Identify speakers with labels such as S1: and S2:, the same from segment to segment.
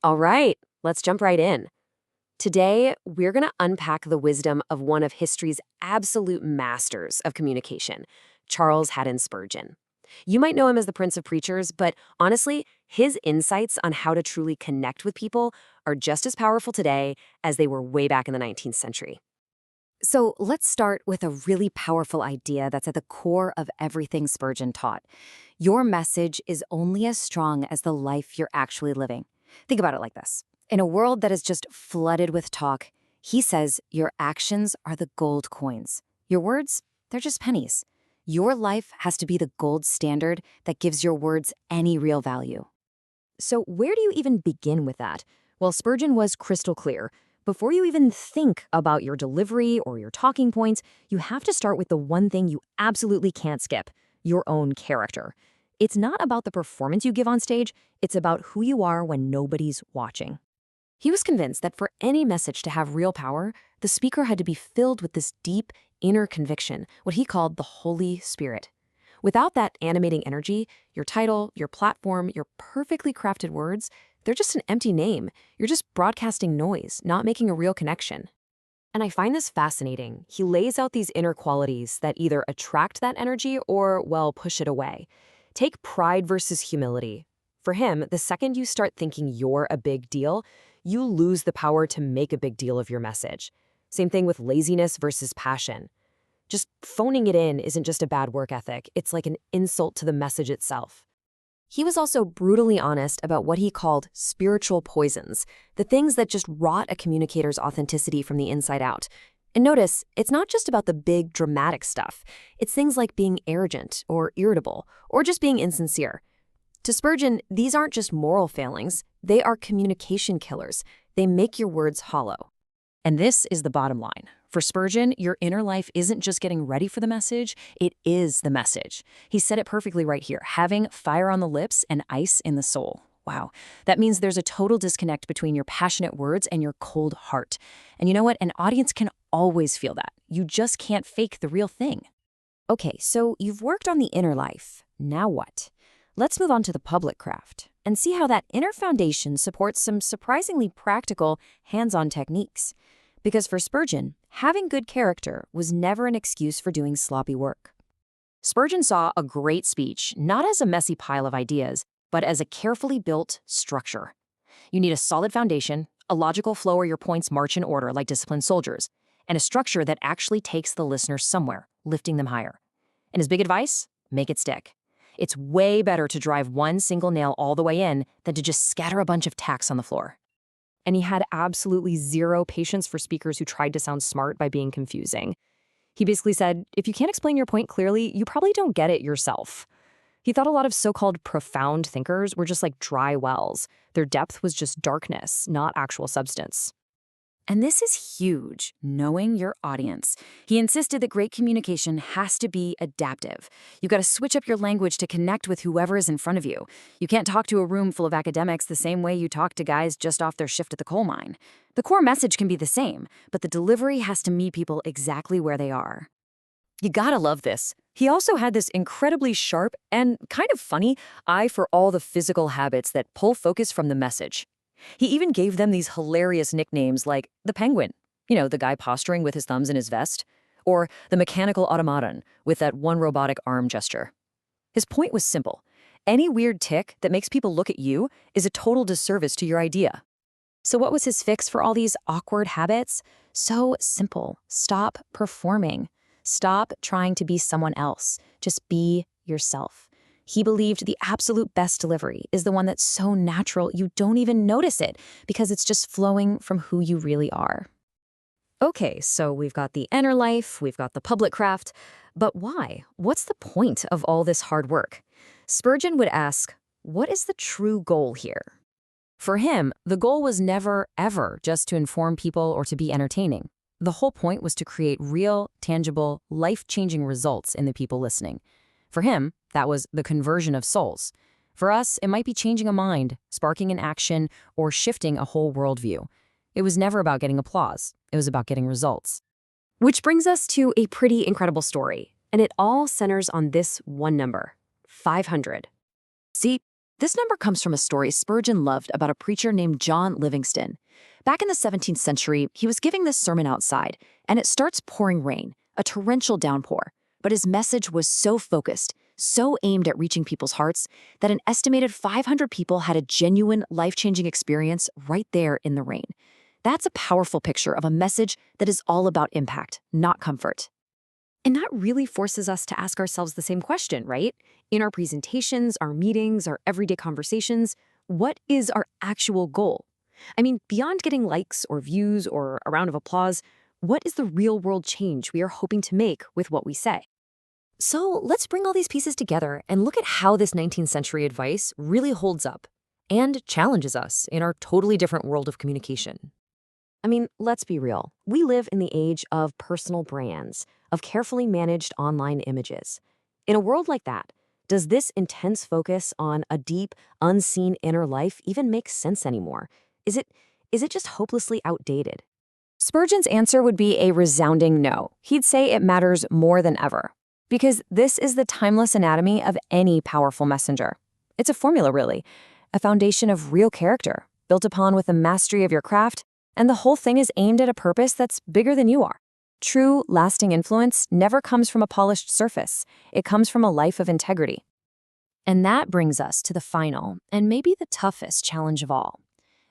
S1: All right, let's jump right in. Today, we're going to unpack the wisdom of one of history's absolute masters of communication, Charles Haddon Spurgeon. You might know him as the Prince of Preachers, but honestly, his insights on how to truly connect with people are just as powerful today as they were way back in the 19th century. So let's start with a really powerful idea that's at the core of everything Spurgeon taught. Your message is only as strong as the life you're actually living. Think about it like this. In a world that is just flooded with talk, he says your actions are the gold coins. Your words, they're just pennies. Your life has to be the gold standard that gives your words any real value. So where do you even begin with that? Well, Spurgeon was crystal clear. Before you even think about your delivery or your talking points, you have to start with the one thing you absolutely can't skip, your own character. It's not about the performance you give on stage, it's about who you are when nobody's watching. He was convinced that for any message to have real power, the speaker had to be filled with this deep inner conviction, what he called the Holy Spirit. Without that animating energy, your title, your platform, your perfectly crafted words, they're just an empty name. You're just broadcasting noise, not making a real connection. And I find this fascinating. He lays out these inner qualities that either attract that energy or, well, push it away. Take pride versus humility. For him, the second you start thinking you're a big deal, you lose the power to make a big deal of your message. Same thing with laziness versus passion. Just phoning it in isn't just a bad work ethic, it's like an insult to the message itself. He was also brutally honest about what he called spiritual poisons, the things that just rot a communicator's authenticity from the inside out. And notice, it's not just about the big, dramatic stuff. It's things like being arrogant or irritable or just being insincere. To Spurgeon, these aren't just moral failings, they are communication killers. They make your words hollow. And this is the bottom line. For Spurgeon, your inner life isn't just getting ready for the message, it is the message. He said it perfectly right here, having fire on the lips and ice in the soul. Wow. That means there's a total disconnect between your passionate words and your cold heart. And you know what? An audience can always feel that. You just can't fake the real thing. Okay, so you've worked on the inner life. Now what? Let's move on to the public craft and see how that inner foundation supports some surprisingly practical, hands-on techniques. Because for Spurgeon, having good character was never an excuse for doing sloppy work. Spurgeon saw a great speech not as a messy pile of ideas, but as a carefully built structure. You need a solid foundation, a logical flow where your points march in order like disciplined soldiers, and a structure that actually takes the listener somewhere, lifting them higher. And his big advice? Make it stick. It's way better to drive one single nail all the way in than to just scatter a bunch of tacks on the floor. And he had absolutely zero patience for speakers who tried to sound smart by being confusing. He basically said, if you can't explain your point clearly, you probably don't get it yourself. He thought a lot of so-called profound thinkers were just like dry wells. Their depth was just darkness, not actual substance. And this is huge, knowing your audience. He insisted that great communication has to be adaptive. You've got to switch up your language to connect with whoever is in front of you. You can't talk to a room full of academics the same way you talk to guys just off their shift at the coal mine. The core message can be the same, but the delivery has to meet people exactly where they are. You gotta love this. He also had this incredibly sharp and kind of funny eye for all the physical habits that pull focus from the message. He even gave them these hilarious nicknames like the penguin, the guy posturing with his thumbs in his vest, or the mechanical automaton with that one robotic arm gesture. His point was simple. Any weird tick that makes people look at you is a total disservice to your idea. So what was his fix for all these awkward habits? So simple. Stop performing. Stop trying to be someone else. Just be yourself. He believed the absolute best delivery is the one that's so natural you don't even notice it because it's just flowing from who you really are. Okay, so we've got the inner life, we've got the public craft, but why? What's the point of all this hard work? Spurgeon would ask, what is the true goal here? For him, the goal was never, ever just to inform people or to be entertaining. The whole point was to create real, tangible, life-changing results in the people listening. For him, that was the conversion of souls. For us, it might be changing a mind, sparking an action, or shifting a whole worldview. It was never about getting applause. It was about getting results. Which brings us to a pretty incredible story, and it all centers on this one number, 500. See,
S2: This number comes from a story Spurgeon loved about a preacher named John Livingston. Back in the 17th century, he was giving this sermon outside, and it starts pouring rain, a torrential downpour. But his message was so focused, so aimed at reaching people's hearts, that an estimated 500 people had a genuine, life-changing experience right there in the rain. That's a powerful picture of a message that is all about impact, not comfort.
S1: And that really forces us to ask ourselves the same question, right? In our presentations, our meetings, our everyday conversations, what is our actual goal? I mean, beyond getting likes or views or a round of applause, what is the real-world change we are hoping to make with what we say? So let's bring all these pieces together and look at how this 19th century advice really holds up and challenges us in our totally different world of communication. I mean, let's be real. We live in the age of personal brands, of carefully managed online images. In a world like that, does this intense focus on a deep, unseen inner life even make sense anymore? Is it just hopelessly outdated? Spurgeon's answer would be a resounding no. He'd say it matters more than ever. Because this is the timeless anatomy of any powerful messenger. It's a formula, really, a foundation of real character, built upon with the mastery of your craft, and the whole thing is aimed at a purpose that's bigger than you are. True, lasting influence never comes from a polished surface. It comes from a life of integrity. And that brings us to the final, and maybe the toughest challenge of all.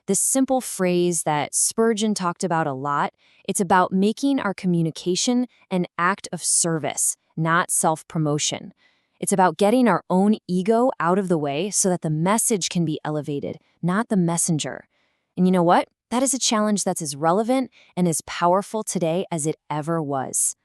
S1: This simple phrase that Spurgeon talked about a lot, it's about making our communication an act of service, not self-promotion. It's about getting our own ego out of the way so that the message can be elevated, not the messenger. And you know what? That is a challenge that's as relevant and as powerful today as it ever was.